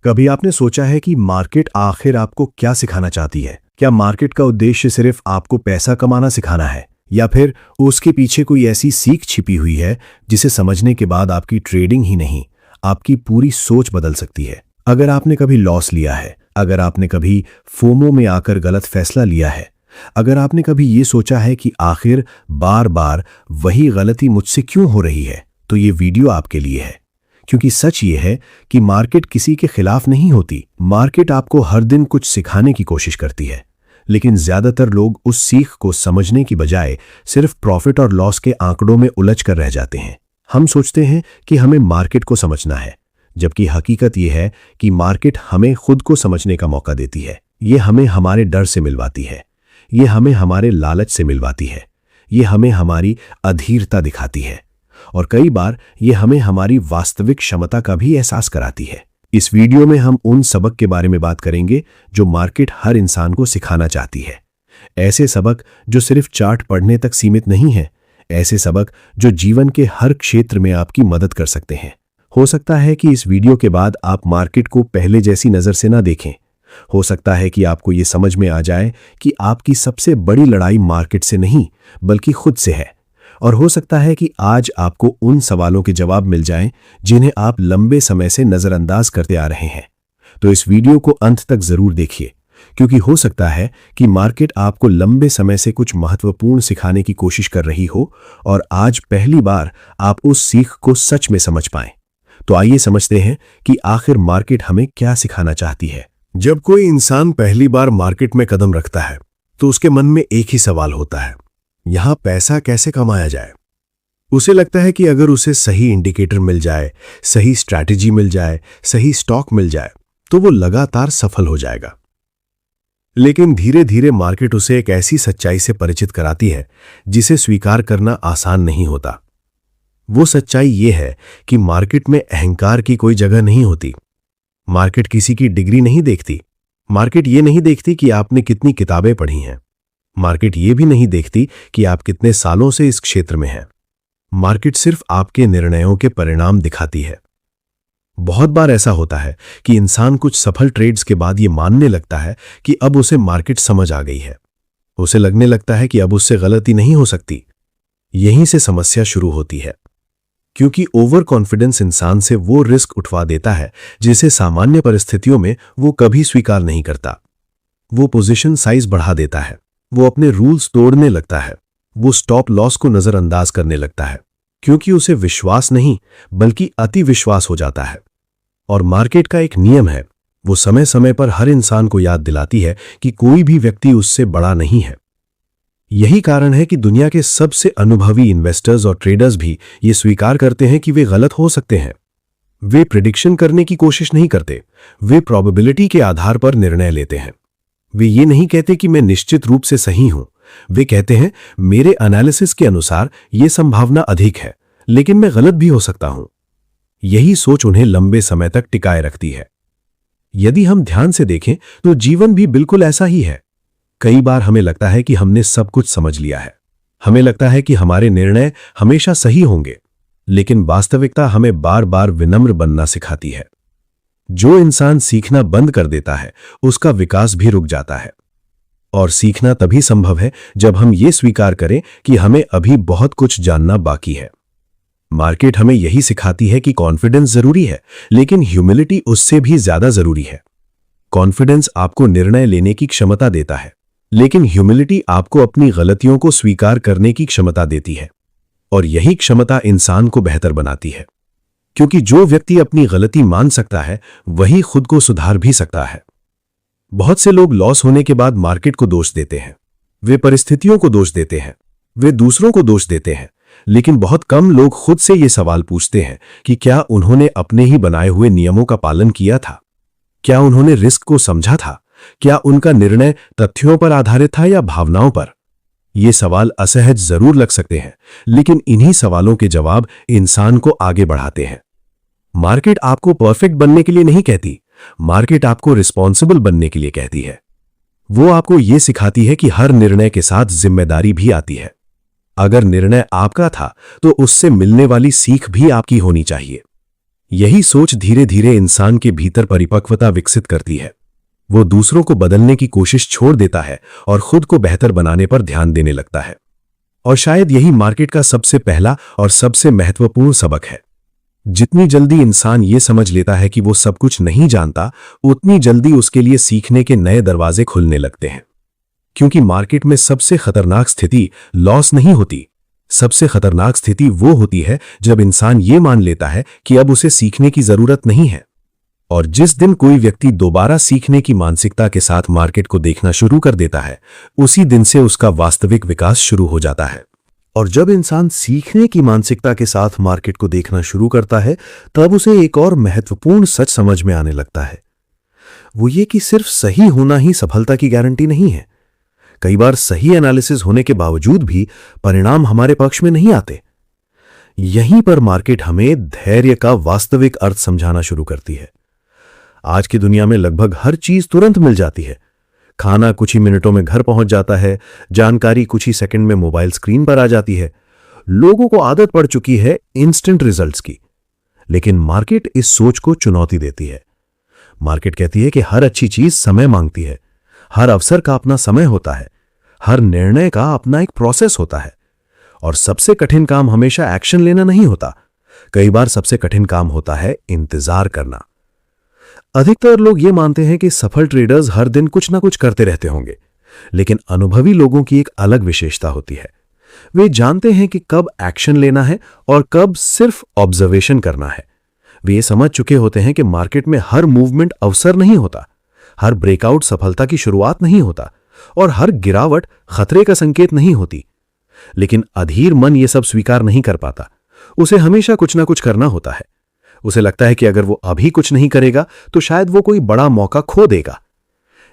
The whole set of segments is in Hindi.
कभी आपने सोचा है कि मार्केट आखिर आपको क्या सिखाना चाहती है? क्या मार्केट का उद्देश्य सिर्फ आपको पैसा कमाना सिखाना है, या फिर उसके पीछे कोई ऐसी सीख छिपी हुई है जिसे समझने के बाद आपकी ट्रेडिंग ही नहीं, आपकी पूरी सोच बदल सकती है? अगर आपने कभी लॉस लिया है, अगर आपने कभी फोमो में आकर गलत फैसला लिया है, अगर आपने कभी ये सोचा है कि आखिर बार बार वही गलती मुझसे क्यों हो रही है, तो ये वीडियो आपके लिए है। क्योंकि सच ये है कि मार्केट किसी के खिलाफ नहीं होती। मार्केट आपको हर दिन कुछ सिखाने की कोशिश करती है, लेकिन ज्यादातर लोग उस सीख को समझने की बजाय सिर्फ प्रॉफिट और लॉस के आंकड़ों में उलझ कर रह जाते हैं। हम सोचते हैं कि हमें मार्केट को समझना है, जबकि हकीकत यह है कि मार्केट हमें खुद को समझने का मौका देती है। ये हमें हमारे डर से मिलवाती है, ये हमें हमारे लालच से मिलवाती है, ये हमें हमारी अधीरता दिखाती है, और कई बार ये हमें हमारी वास्तविक क्षमता का भी एहसास कराती है। इस वीडियो में हम उन सबक के बारे में बात करेंगे जो मार्केट हर इंसान को सिखाना चाहती है। ऐसे सबक जो सिर्फ चार्ट पढ़ने तक सीमित नहीं है, ऐसे सबक जो जीवन के हर क्षेत्र में आपकी मदद कर सकते हैं। हो सकता है कि इस वीडियो के बाद आप मार्केट को पहले जैसी नज़र से ना देखें। हो सकता है कि आपको ये समझ में आ जाए कि आपकी सबसे बड़ी लड़ाई मार्केट से नहीं बल्कि खुद से है। और हो सकता है कि आज आपको उन सवालों के जवाब मिल जाएं जिन्हें आप लंबे समय से नज़रअंदाज करते आ रहे हैं। तो इस वीडियो को अंत तक जरूर देखिए, क्योंकि हो सकता है कि मार्केट आपको लंबे समय से कुछ महत्वपूर्ण सिखाने की कोशिश कर रही हो और आज पहली बार आप उस सीख को सच में समझ पाएं। तो आइए समझते हैं कि आखिर मार्केट हमें क्या सिखाना चाहती है। जब कोई इंसान पहली बार मार्केट में कदम रखता है तो उसके मन में एक ही सवाल होता है, यहां पैसा कैसे कमाया जाए। उसे लगता है कि अगर उसे सही इंडिकेटर मिल जाए, सही स्ट्रैटेजी मिल जाए, सही स्टॉक मिल जाए, तो वो लगातार सफल हो जाएगा। लेकिन धीरे धीरे मार्केट उसे एक ऐसी सच्चाई से परिचित कराती है जिसे स्वीकार करना आसान नहीं होता। वो सच्चाई ये है कि मार्केट में अहंकार की कोई जगह नहीं होती। मार्केट किसी की डिग्री नहीं देखती। मार्केट ये नहीं देखती कि आपने कितनी किताबें पढ़ी हैं। मार्केट ये भी नहीं देखती कि आप कितने सालों से इस क्षेत्र में हैं। मार्केट सिर्फ आपके निर्णयों के परिणाम दिखाती है। बहुत बार ऐसा होता है कि इंसान कुछ सफल ट्रेड्स के बाद ये मानने लगता है कि अब उसे मार्केट समझ आ गई है। उसे लगने लगता है कि अब उससे गलती नहीं हो सकती। यहीं से समस्या शुरू होती है, क्योंकि ओवर कॉन्फिडेंस इंसान से वो रिस्क उठवा देता है जिसे सामान्य परिस्थितियों में वो कभी स्वीकार नहीं करता। वो पोजीशन साइज बढ़ा देता है, वो अपने रूल्स तोड़ने लगता है, वो स्टॉप लॉस को नजरअंदाज करने लगता है, क्योंकि उसे विश्वास नहीं बल्कि अति विश्वास हो जाता है। और मार्केट का एक नियम है, वो समय समय पर हर इंसान को याद दिलाती है कि कोई भी व्यक्ति उससे बड़ा नहीं है। यही कारण है कि दुनिया के सबसे अनुभवी इन्वेस्टर्स और ट्रेडर्स भी ये स्वीकार करते हैं कि वे गलत हो सकते हैं। वे प्रिडिक्शन करने की कोशिश नहीं करते, वे प्रोबेबिलिटी के आधार पर निर्णय लेते हैं। वे ये नहीं कहते कि मैं निश्चित रूप से सही हूं। वे कहते हैं मेरे एनालिसिस के अनुसार यह संभावना अधिक है, लेकिन मैं गलत भी हो सकता हूं। यही सोच उन्हें लंबे समय तक टिकाए रखती है। यदि हम ध्यान से देखें तो जीवन भी बिल्कुल ऐसा ही है। कई बार हमें लगता है कि हमने सब कुछ समझ लिया है। हमें लगता है कि हमारे निर्णय हमेशा सही होंगे, लेकिन वास्तविकता हमें बार बार विनम्र बनना सिखाती है। जो इंसान सीखना बंद कर देता है उसका विकास भी रुक जाता है। और सीखना तभी संभव है जब हम ये स्वीकार करें कि हमें अभी बहुत कुछ जानना बाकी है। मार्केट हमें यही सिखाती है कि कॉन्फिडेंस जरूरी है, लेकिन ह्यूमिलिटी उससे भी ज्यादा जरूरी है। कॉन्फिडेंस आपको निर्णय लेने की क्षमता देता है, लेकिन ह्यूमिलिटी आपको अपनी गलतियों को स्वीकार करने की क्षमता देती है। और यही क्षमता इंसान को बेहतर बनाती है, क्योंकि जो व्यक्ति अपनी गलती मान सकता है वही खुद को सुधार भी सकता है। बहुत से लोग लॉस होने के बाद मार्केट को दोष देते हैं, वे परिस्थितियों को दोष देते हैं, वे दूसरों को दोष देते हैं, लेकिन बहुत कम लोग खुद से ये सवाल पूछते हैं कि क्या उन्होंने अपने ही बनाए हुए नियमों का पालन किया था? क्या उन्होंने रिस्क को समझा था? क्या उनका निर्णय तथ्यों पर आधारित था या भावनाओं पर? ये सवाल असहज जरूर लग सकते हैं, लेकिन इन्हीं सवालों के जवाब इंसान को आगे बढ़ाते हैं। मार्केट आपको परफेक्ट बनने के लिए नहीं कहती, मार्केट आपको रिस्पॉन्सिबल बनने के लिए कहती है। वो आपको ये सिखाती है कि हर निर्णय के साथ जिम्मेदारी भी आती है। अगर निर्णय आपका था तो उससे मिलने वाली सीख भी आपकी होनी चाहिए। यही सोच धीरे धीरे इंसान के भीतर परिपक्वता विकसित करती है। वो दूसरों को बदलने की कोशिश छोड़ देता है और खुद को बेहतर बनाने पर ध्यान देने लगता है। और शायद यही मार्केट का सबसे पहला और सबसे महत्वपूर्ण सबक है। जितनी जल्दी इंसान ये समझ लेता है कि वो सब कुछ नहीं जानता, उतनी जल्दी उसके लिए सीखने के नए दरवाजे खुलने लगते हैं। क्योंकि मार्केट में सबसे खतरनाक स्थिति लॉस नहीं होती। सबसे खतरनाक स्थिति वो होती है जब इंसान ये मान लेता है कि अब उसे सीखने की जरूरत नहीं है। और जिस दिन कोई व्यक्ति दोबारा सीखने की मानसिकता के साथ मार्केट को देखना शुरू कर देता है, उसी दिन से उसका वास्तविक विकास शुरू हो जाता है। और जब इंसान सीखने की मानसिकता के साथ मार्केट को देखना शुरू करता है, तब उसे एक और महत्वपूर्ण सच समझ में आने लगता है। वो ये कि सिर्फ सही होना ही सफलता की गारंटी नहीं है। कई बार सही एनालिसिस होने के बावजूद भी परिणाम हमारे पक्ष में नहीं आते। यहीं पर मार्केट हमें धैर्य का वास्तविक अर्थ समझाना शुरू करती है। आज की दुनिया में लगभग हर चीज तुरंत मिल जाती है। खाना कुछ ही मिनटों में घर पहुंच जाता है, जानकारी कुछ ही सेकंड में मोबाइल स्क्रीन पर आ जाती है। लोगों को आदत पड़ चुकी है इंस्टेंट रिजल्ट्स की। लेकिन मार्केट इस सोच को चुनौती देती है। मार्केट कहती है कि हर अच्छी चीज समय मांगती है, हर अवसर का अपना समय होता है, हर निर्णय का अपना एक प्रोसेस होता है। और सबसे कठिन काम हमेशा एक्शन लेना नहीं होता। कई बार सबसे कठिन काम होता है इंतजार करना। अधिकतर लोग ये मानते हैं कि सफल ट्रेडर्स हर दिन कुछ ना कुछ करते रहते होंगे, लेकिन अनुभवी लोगों की एक अलग विशेषता होती है। वे जानते हैं कि कब एक्शन लेना है और कब सिर्फ ऑब्जर्वेशन करना है। वे ये समझ चुके होते हैं कि मार्केट में हर मूवमेंट अवसर नहीं होता, हर ब्रेकआउट सफलता की शुरुआत नहीं होता और हर गिरावट खतरे का संकेत नहीं होती। लेकिन अधीर मन ये सब स्वीकार नहीं कर पाता। उसे हमेशा कुछ ना कुछ करना होता है। उसे लगता है कि अगर वो अभी कुछ नहीं करेगा तो शायद वो कोई बड़ा मौका खो देगा।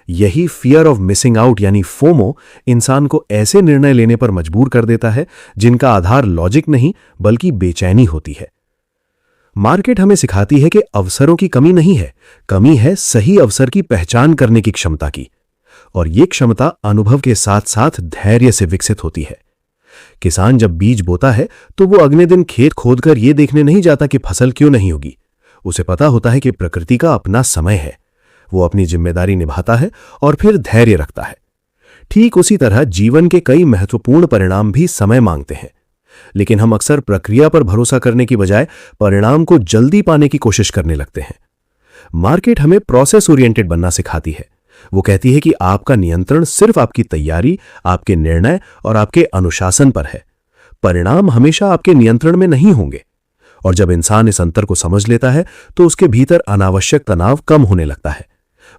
यही फियर ऑफ मिसिंग आउट यानी फोमो इंसान को ऐसे निर्णय लेने पर मजबूर कर देता है जिनका आधार लॉजिक नहीं बल्कि बेचैनी होती है। मार्केट हमें सिखाती है कि अवसरों की कमी नहीं है, कमी है सही अवसर की पहचान करने की क्षमता की। और ये क्षमता अनुभव के साथ साथ धैर्य से विकसित होती है। किसान जब बीज बोता है तो वो अगले दिन खेत खोदकर ये देखने नहीं जाता कि फसल क्यों नहीं होगी। उसे पता होता है कि प्रकृति का अपना समय है। वो अपनी जिम्मेदारी निभाता है और फिर धैर्य रखता है। ठीक उसी तरह जीवन के कई महत्वपूर्ण परिणाम भी समय मांगते हैं, लेकिन हम अक्सर प्रक्रिया पर भरोसा करने की बजाय परिणाम को जल्दी पाने की कोशिश करने लगते हैं। मार्केट हमें प्रोसेस ओरिएंटेड बनना सिखाती है। वो कहती है कि आपका नियंत्रण सिर्फ आपकी तैयारी, आपके निर्णय और आपके अनुशासन पर है। परिणाम हमेशा आपके नियंत्रण में नहीं होंगे। और जब इंसान इस अंतर को समझ लेता है तो उसके भीतर अनावश्यक तनाव कम होने लगता है।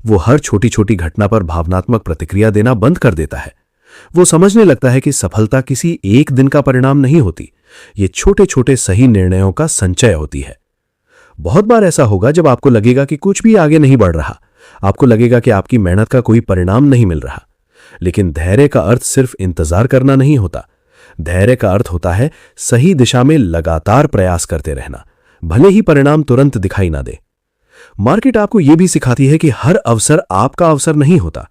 वो हर छोटी छोटी घटना पर भावनात्मक प्रतिक्रिया देना बंद कर देता है। वो समझने लगता है कि सफलता किसी एक दिन का परिणाम नहीं होती, ये छोटे छोटे सही निर्णयों का संचय होती है। बहुत बार ऐसा होगा जब आपको लगेगा कि कुछ भी आगे नहीं बढ़ रहा, आपको लगेगा कि आपकी मेहनत का कोई परिणाम नहीं मिल रहा। लेकिन धैर्य का अर्थ सिर्फ इंतजार करना नहीं होता। धैर्य का अर्थ होता है सही दिशा में लगातार प्रयास करते रहना, भले ही परिणाम तुरंत दिखाई ना दे। मार्केट आपको यह भी सिखाती है कि हर अवसर आपका अवसर नहीं होता।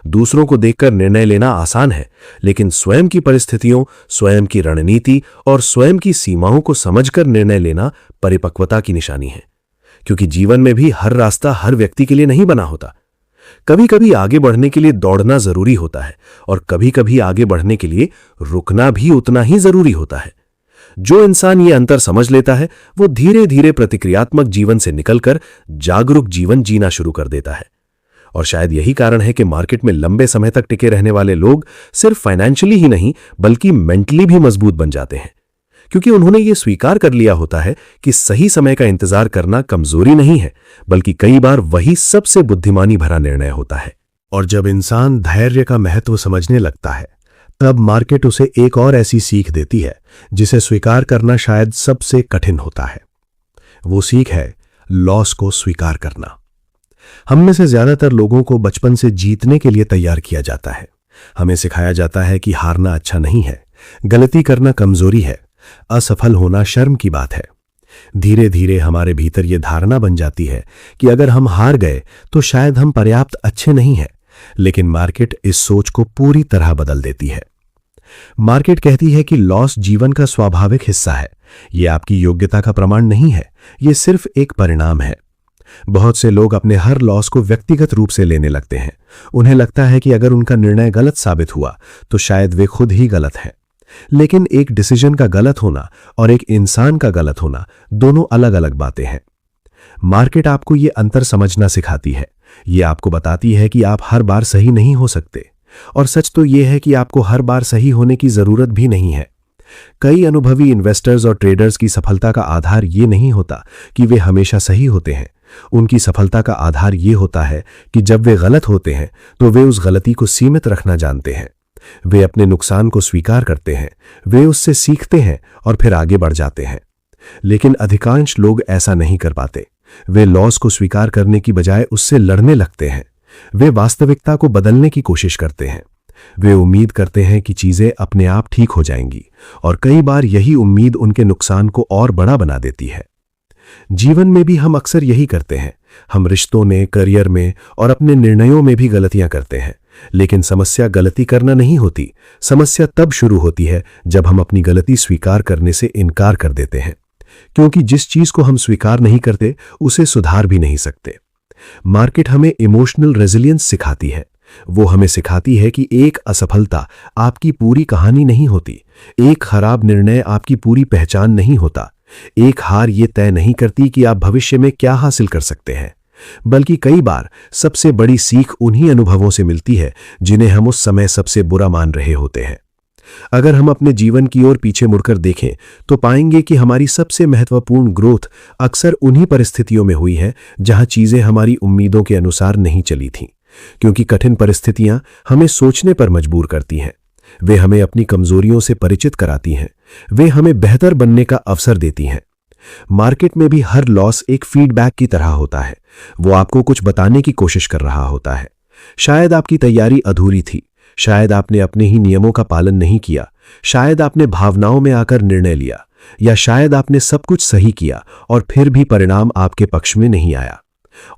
दूसरों को देखकर निर्णय लेना आसान है, लेकिन स्वयं की परिस्थितियों, स्वयं की रणनीति और स्वयं की सीमाओं को समझकर निर्णय लेना परिपक्वता की निशानी है। क्योंकि जीवन में भी हर रास्ता हर व्यक्ति के लिए नहीं बना होता। कभी कभी आगे बढ़ने के लिए दौड़ना जरूरी होता है और कभी कभी आगे बढ़ने के लिए रुकना भी उतना ही जरूरी होता है। जो इंसान ये अंतर समझ लेता है वो धीरे धीरे प्रतिक्रियात्मक जीवन से निकलकर जागरूक जीवन जीना शुरू कर देता है। और शायद यही कारण है कि मार्केट में लंबे समय तक टिके रहने वाले लोग सिर्फ फाइनेंशियली ही नहीं बल्कि मेंटली भी मजबूत बन जाते हैं, क्योंकि उन्होंने ये स्वीकार कर लिया होता है कि सही समय का इंतजार करना कमजोरी नहीं है, बल्कि कई बार वही सबसे बुद्धिमानी भरा निर्णय होता है। और जब इंसान धैर्य का महत्व समझने लगता है, तब मार्केट उसे एक और ऐसी सीख देती है जिसे स्वीकार करना शायद सबसे कठिन होता है। वो सीख है लॉस को स्वीकार करना। हम में से ज्यादातर लोगों को बचपन से जीतने के लिए तैयार किया जाता है। हमें सिखाया जाता है कि हारना अच्छा नहीं है, गलती करना कमजोरी है, असफल होना शर्म की बात है। धीरे धीरे हमारे भीतर यह धारणा बन जाती है कि अगर हम हार गए तो शायद हम पर्याप्त अच्छे नहीं हैं। लेकिन मार्केट इस सोच को पूरी तरह बदल देती है। मार्केट कहती है कि लॉस जीवन का स्वाभाविक हिस्सा है, यह आपकी योग्यता का प्रमाण नहीं है, यह सिर्फ एक परिणाम है। बहुत से लोग अपने हर लॉस को व्यक्तिगत रूप से लेने लगते हैं। उन्हें लगता है कि अगर उनका निर्णय गलत साबित हुआ तो शायद वे खुद ही गलत हैं। लेकिन एक डिसीजन का गलत होना और एक इंसान का गलत होना दोनों अलग अलग बातें हैं। मार्केट आपको ये अंतर समझना सिखाती है। ये आपको बताती है कि आप हर बार सही नहीं हो सकते, और सच तो ये है कि आपको हर बार सही होने की जरूरत भी नहीं है। कई अनुभवी इन्वेस्टर्स और ट्रेडर्स की सफलता का आधार ये नहीं होता कि वे हमेशा सही होते हैं। उनकी सफलता का आधार ये होता है कि जब वे गलत होते हैं तो वे उस गलती को सीमित रखना जानते हैं। वे अपने नुकसान को स्वीकार करते हैं, वे उससे सीखते हैं और फिर आगे बढ़ जाते हैं। लेकिन अधिकांश लोग ऐसा नहीं कर पाते। वे लॉस को स्वीकार करने की बजाय उससे लड़ने लगते हैं। वे वास्तविकता को बदलने की कोशिश करते हैं। वे उम्मीद करते हैं कि चीजें अपने आप ठीक हो जाएंगी, और कई बार यही उम्मीद उनके नुकसान को और बड़ा बना देती है। जीवन में भी हम अक्सर यही करते हैं। हम रिश्तों में, करियर में और अपने निर्णयों में भी गलतियां करते हैं। लेकिन समस्या गलती करना नहीं होती। समस्या तब शुरू होती है जब हम अपनी गलती स्वीकार करने से इनकार कर देते हैं, क्योंकि जिस चीज को हम स्वीकार नहीं करते उसे सुधार भी नहीं सकते। मार्केट हमें इमोशनल रेजिलियंस सिखाती है। वो हमें सिखाती है कि एक असफलता आपकी पूरी कहानी नहीं होती, एक खराब निर्णय आपकी पूरी पहचान नहीं होता, एक हार ये तय नहीं करती कि आप भविष्य में क्या हासिल कर सकते हैं। बल्कि कई बार सबसे बड़ी सीख उन्हीं अनुभवों से मिलती है जिन्हें हम उस समय सबसे बुरा मान रहे होते हैं। अगर हम अपने जीवन की ओर पीछे मुड़कर देखें तो पाएंगे कि हमारी सबसे महत्वपूर्ण ग्रोथ अक्सर उन्हीं परिस्थितियों में हुई है जहां चीजें हमारी उम्मीदों के अनुसार नहीं चली थीं। क्योंकि कठिन परिस्थितियां हमें सोचने पर मजबूर करती हैं। वे हमें अपनी कमजोरियों से परिचित कराती हैं। वे हमें बेहतर बनने का अवसर देती हैं। मार्केट में भी हर लॉस एक फीडबैक की तरह होता है। वो आपको कुछ बताने की कोशिश कर रहा होता है। शायद आपकी तैयारी अधूरी थी, शायद आपने अपने ही नियमों का पालन नहीं किया, शायद आपने भावनाओं में आकर निर्णय लिया, या शायद आपने सब कुछ सही किया और फिर भी परिणाम आपके पक्ष में नहीं आया।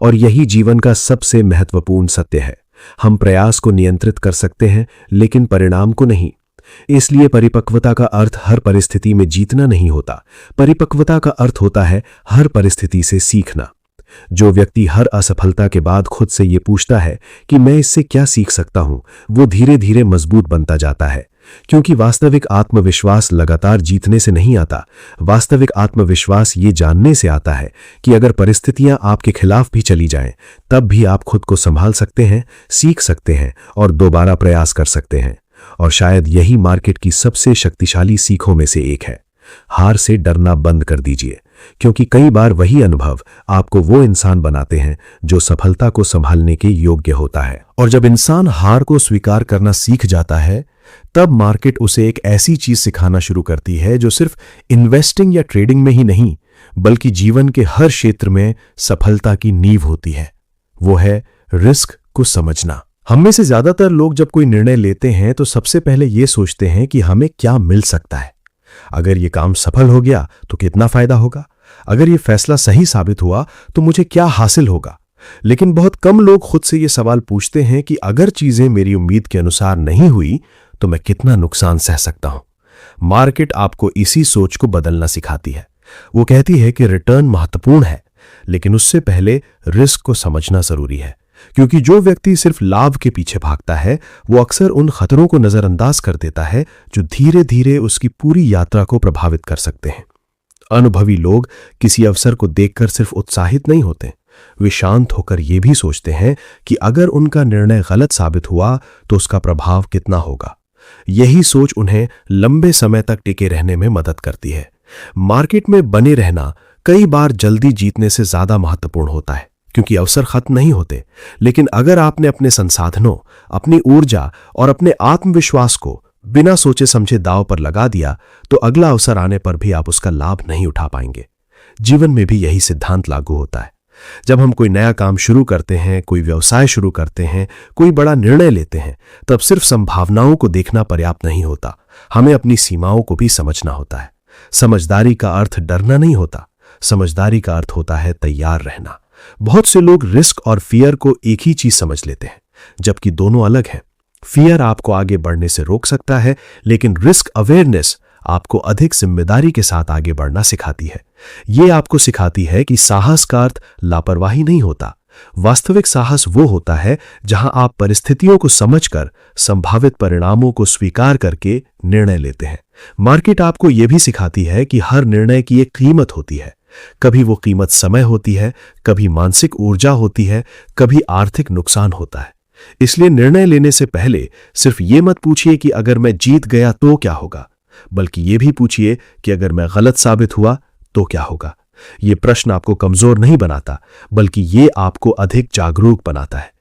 और यही जीवन का सबसे महत्वपूर्ण सत्य है। हम प्रयास को नियंत्रित कर सकते हैं लेकिन परिणाम को नहीं। इसलिए परिपक्वता का अर्थ हर परिस्थिति में जीतना नहीं होता। परिपक्वता का अर्थ होता है हर परिस्थिति से सीखना। जो व्यक्ति हर असफलता के बाद खुद से ये पूछता है कि मैं इससे क्या सीख सकता हूं, वो धीरे धीरे मजबूत बनता जाता है। क्योंकि वास्तविक आत्मविश्वास लगातार जीतने से नहीं आता। वास्तविक आत्मविश्वास ये जानने से आता है कि अगर परिस्थितियां आपके खिलाफ भी चली जाएं, तब भी आप खुद को संभाल सकते हैं, सीख सकते हैं और दोबारा प्रयास कर सकते हैं। और शायद यही मार्केट की सबसे शक्तिशाली सीखों में से एक है। हार से डरना बंद कर दीजिए, क्योंकि कई बार वही अनुभव आपको वो इंसान बनाते हैं जो सफलता को संभालने के योग्य होता है। और जब इंसान हार को स्वीकार करना सीख जाता है, तब मार्केट उसे एक ऐसी चीज सिखाना शुरू करती है जो सिर्फ इन्वेस्टिंग या ट्रेडिंग में ही नहीं, बल्कि जीवन के हर क्षेत्र में सफलता की नींव होती है। वो है रिस्क को समझना। हम में से ज्यादातर लोग जब कोई निर्णय लेते हैं तो सबसे पहले ये सोचते हैं कि हमें क्या मिल सकता है। अगर ये काम सफल हो गया तो कितना फायदा होगा, अगर ये फैसला सही साबित हुआ तो मुझे क्या हासिल होगा। लेकिन बहुत कम लोग खुद से ये सवाल पूछते हैं कि अगर चीजें मेरी उम्मीद के अनुसार नहीं हुई तो मैं कितना नुकसान सह सकता हूं। मार्केट आपको इसी सोच को बदलना सिखाती है। वो कहती है कि रिटर्न महत्वपूर्ण है, लेकिन उससे पहले रिस्क को समझना जरूरी है। क्योंकि जो व्यक्ति सिर्फ लाभ के पीछे भागता है वो अक्सर उन खतरों को नजरअंदाज कर देता है जो धीरे धीरे उसकी पूरी यात्रा को प्रभावित कर सकते हैं। अनुभवी लोग किसी अवसर को देखकर सिर्फ उत्साहित नहीं होते, वे शांत होकर यह भी सोचते हैं कि अगर उनका निर्णय गलत साबित हुआ तो उसका प्रभाव कितना होगा। यही सोच उन्हें लंबे समय तक टिके रहने में मदद करती है। मार्केट में बने रहना कई बार जल्दी जीतने से ज्यादा महत्वपूर्ण होता है, क्योंकि अवसर खत्म नहीं होते। लेकिन अगर आपने अपने संसाधनों, अपनी ऊर्जा और अपने आत्मविश्वास को बिना सोचे समझे दांव पर लगा दिया तो अगला अवसर आने पर भी आप उसका लाभ नहीं उठा पाएंगे। जीवन में भी यही सिद्धांत लागू होता है। जब हम कोई नया काम शुरू करते हैं, कोई व्यवसाय शुरू करते हैं, कोई बड़ा निर्णय लेते हैं, तब सिर्फ संभावनाओं को देखना पर्याप्त नहीं होता। हमें अपनी सीमाओं को भी समझना होता है। समझदारी का अर्थ डरना नहीं होता, समझदारी का अर्थ होता है तैयार रहना। बहुत से लोग रिस्क और फियर को एक ही चीज समझ लेते हैं, जबकि दोनों अलग हैं। फियर आपको आगे बढ़ने से रोक सकता है, लेकिन रिस्क अवेयरनेस आपको अधिक जिम्मेदारी के साथ आगे बढ़ना सिखाती है। ये आपको सिखाती है कि साहस का अर्थ लापरवाही नहीं होता। वास्तविक साहस वो होता है जहां आप परिस्थितियों को समझकर संभावित परिणामों को स्वीकार करके निर्णय लेते हैं। मार्केट आपको यह भी सिखाती है कि हर निर्णय की एक कीमत होती है। कभी वो कीमत समय होती है, कभी मानसिक ऊर्जा होती है, कभी आर्थिक नुकसान होता है। इसलिए निर्णय लेने से पहले सिर्फ ये मत पूछिए कि अगर मैं जीत गया तो क्या होगा, बल्कि ये भी पूछिए कि अगर मैं गलत साबित हुआ तो क्या होगा। ये प्रश्न आपको कमजोर नहीं बनाता, बल्कि ये आपको अधिक जागरूक बनाता है।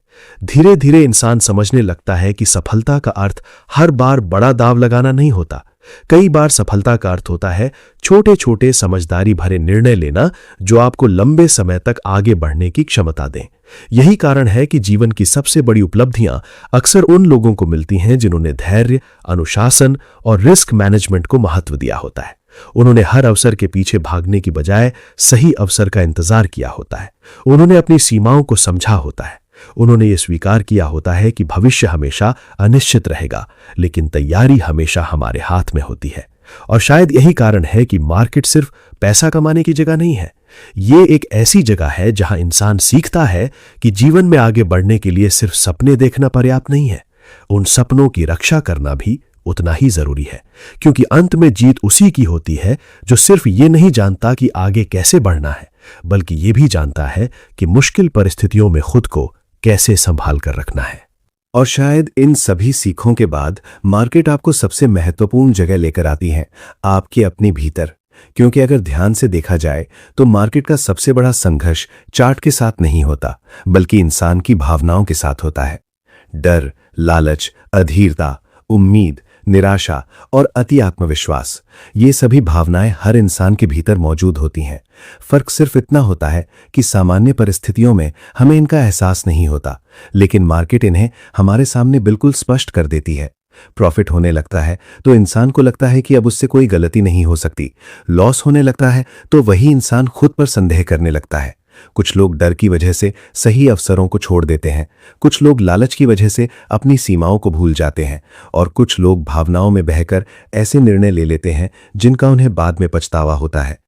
धीरे धीरे इंसान समझने लगता है कि सफलता का अर्थ हर बार बड़ा दांव लगाना नहीं होता। कई बार सफलता का अर्थ होता है छोटे छोटे समझदारी भरे निर्णय लेना जो आपको लंबे समय तक आगे बढ़ने की क्षमता दें। यही कारण है कि जीवन की सबसे बड़ी उपलब्धियां अक्सर उन लोगों को मिलती हैं जिन्होंने धैर्य, अनुशासन और रिस्क मैनेजमेंट को महत्व दिया होता है। उन्होंने हर अवसर के पीछे भागने की बजाय सही अवसर का इंतजार किया होता है। उन्होंने अपनी सीमाओं को समझा होता है। उन्होंने ये स्वीकार किया होता है कि भविष्य हमेशा अनिश्चित रहेगा, लेकिन तैयारी हमेशा हमारे हाथ में होती है। और शायद यही कारण है कि मार्केट सिर्फ पैसा कमाने की जगह नहीं है। ये एक ऐसी जगह है जहां इंसान सीखता है कि जीवन में आगे बढ़ने के लिए सिर्फ सपने देखना पर्याप्त नहीं है, उन सपनों की रक्षा करना भी उतना ही जरूरी है। क्योंकि अंत में जीत उसी की होती है जो सिर्फ ये नहीं जानता कि आगे कैसे बढ़ना है, बल्कि ये भी जानता है कि मुश्किल परिस्थितियों में खुद को कैसे संभाल कर रखना है। और शायद इन सभी सीखों के बाद मार्केट आपको सबसे महत्वपूर्ण जगह लेकर आती है, आपके अपने भीतर। क्योंकि अगर ध्यान से देखा जाए तो मार्केट का सबसे बड़ा संघर्ष चार्ट के साथ नहीं होता, बल्कि इंसान की भावनाओं के साथ होता है। डर, लालच, अधीरता, उम्मीद, निराशा और अति आत्मविश्वास, ये सभी भावनाएं हर इंसान के भीतर मौजूद होती हैं। फर्क सिर्फ इतना होता है कि सामान्य परिस्थितियों में हमें इनका एहसास नहीं होता, लेकिन मार्केट इन्हें हमारे सामने बिल्कुल स्पष्ट कर देती है। प्रॉफिट होने लगता है तो इंसान को लगता है कि अब उससे कोई गलती नहीं हो सकती। लॉस होने लगता है तो वही इंसान खुद पर संदेह करने लगता है। कुछ लोग डर की वजह से सही अवसरों को छोड़ देते हैं, कुछ लोग लालच की वजह से अपनी सीमाओं को भूल जाते हैं, और कुछ लोग भावनाओं में बहकर ऐसे निर्णय ले लेते हैं जिनका उन्हें बाद में पछतावा होता है।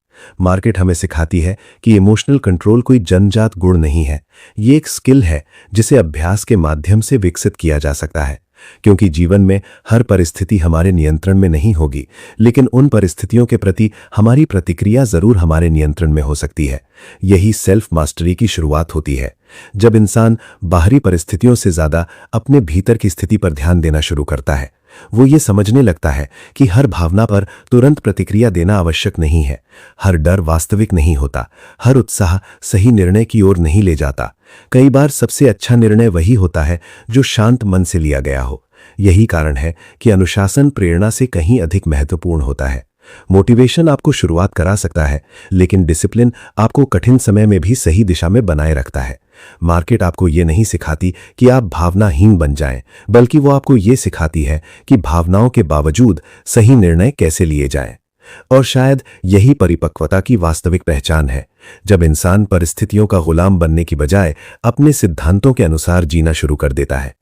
मार्केट हमें सिखाती है कि इमोशनल कंट्रोल कोई जन्मजात गुण नहीं है, ये एक स्किल है जिसे अभ्यास के माध्यम से विकसित किया जा सकता है। क्योंकि जीवन में हर परिस्थिति हमारे नियंत्रण में नहीं होगी, लेकिन उन परिस्थितियों के प्रति हमारी प्रतिक्रिया जरूर हमारे नियंत्रण में हो सकती है। यही सेल्फ मास्टरी की शुरुआत होती है। जब इंसान बाहरी परिस्थितियों से ज्यादा अपने भीतर की स्थिति पर ध्यान देना शुरू करता है, वो ये समझने लगता है कि हर भावना पर तुरंत प्रतिक्रिया देना आवश्यक नहीं है। हर डर वास्तविक नहीं होता, हर उत्साह सही निर्णय की ओर नहीं ले जाता। कई बार सबसे अच्छा निर्णय वही होता है जो शांत मन से लिया गया हो। यही कारण है कि अनुशासन प्रेरणा से कहीं अधिक महत्वपूर्ण होता है। मोटिवेशन आपको शुरुआत करा सकता है, लेकिन डिसिप्लिन आपको कठिन समय में भी सही दिशा में बनाए रखता है। मार्केट आपको ये नहीं सिखाती कि आप भावनाहीन बन जाएं, बल्कि वो आपको ये सिखाती है कि भावनाओं के बावजूद सही निर्णय कैसे लिए जाएं। और शायद यही परिपक्वता की वास्तविक पहचान है, जब इंसान परिस्थितियों का गुलाम बनने की बजाय अपने सिद्धांतों के अनुसार जीना शुरू कर देता है।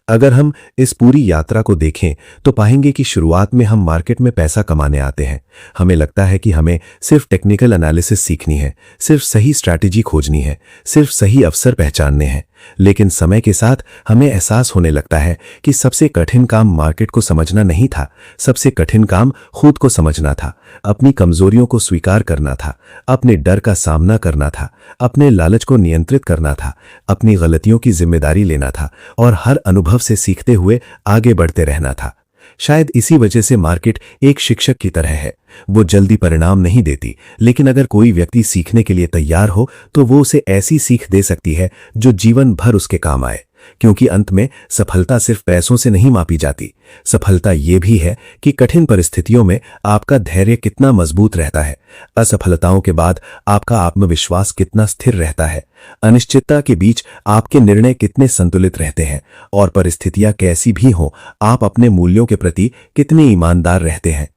अगर हम इस पूरी यात्रा को देखें तो पाएंगे कि शुरुआत में हम मार्केट में पैसा कमाने आते हैं। हमें लगता है कि हमें सिर्फ टेक्निकल एनालिसिस सीखनी है, सिर्फ सही स्ट्रैटेजी खोजनी है, सिर्फ सही अवसर पहचानने हैं। लेकिन समय के साथ हमें एहसास होने लगता है कि सबसे कठिन काम मार्केट को समझना नहीं था, सबसे कठिन काम खुद को समझना था, अपनी कमजोरियों को स्वीकार करना था, अपने डर का सामना करना था, अपने लालच को नियंत्रित करना था, अपनी गलतियों की जिम्मेदारी लेना था और हर अनुभव से सीखते हुए आगे बढ़ते रहना था। शायद इसी वजह से मार्केट एक शिक्षक की तरह है। वो जल्दी परिणाम नहीं देती, लेकिन अगर कोई व्यक्ति सीखने के लिए तैयार हो तो वो उसे ऐसी सीख दे सकती है जो जीवन भर उसके काम आए। क्योंकि अंत में सफलता सिर्फ पैसों से नहीं मापी जाती, सफलता ये भी है कि कठिन परिस्थितियों में आपका धैर्य कितना मजबूत रहता है, असफलताओं के बाद आपका आत्मविश्वास कितना स्थिर रहता है, अनिश्चितता के बीच आपके निर्णय कितने संतुलित रहते हैं, और परिस्थितियां कैसी भी हों आप अपने मूल्यों के प्रति कितने ईमानदार रहते हैं।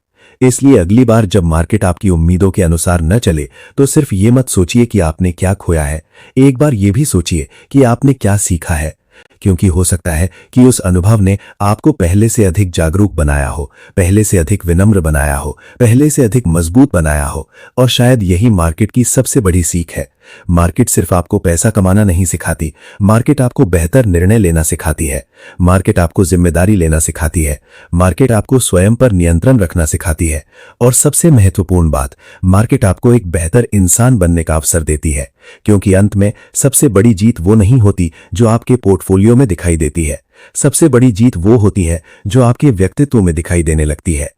इसलिए अगली बार जब मार्केट आपकी उम्मीदों के अनुसार न चले तो सिर्फ ये मत सोचिए कि आपने क्या खोया है, एक बार ये भी सोचिए कि आपने क्या सीखा है। क्योंकि हो सकता है कि उस अनुभव ने आपको पहले से अधिक जागरूक बनाया हो, पहले से अधिक विनम्र बनाया हो, पहले से अधिक मजबूत बनाया हो। और शायद यही मार्केट की सबसे बड़ी सीख है। मार्केट सिर्फ आपको पैसा कमाना नहीं सिखाती, मार्केट आपको बेहतर निर्णय लेना सिखाती है। मार्केट आपको जिम्मेदारी लेना सिखाती है। मार्केट आपको स्वयं पर नियंत्रण रखना सिखाती है। और सबसे महत्वपूर्ण बात, मार्केट आपको एक बेहतर इंसान बनने का अवसर देती है। क्योंकि अंत में सबसे बड़ी जीत वो नहीं होती जो आपके पोर्टफोलियो में दिखाई देती है। सबसे बड़ी जीत वो होती है जो आपके व्यक्तित्व में दिखाई देने लगती है।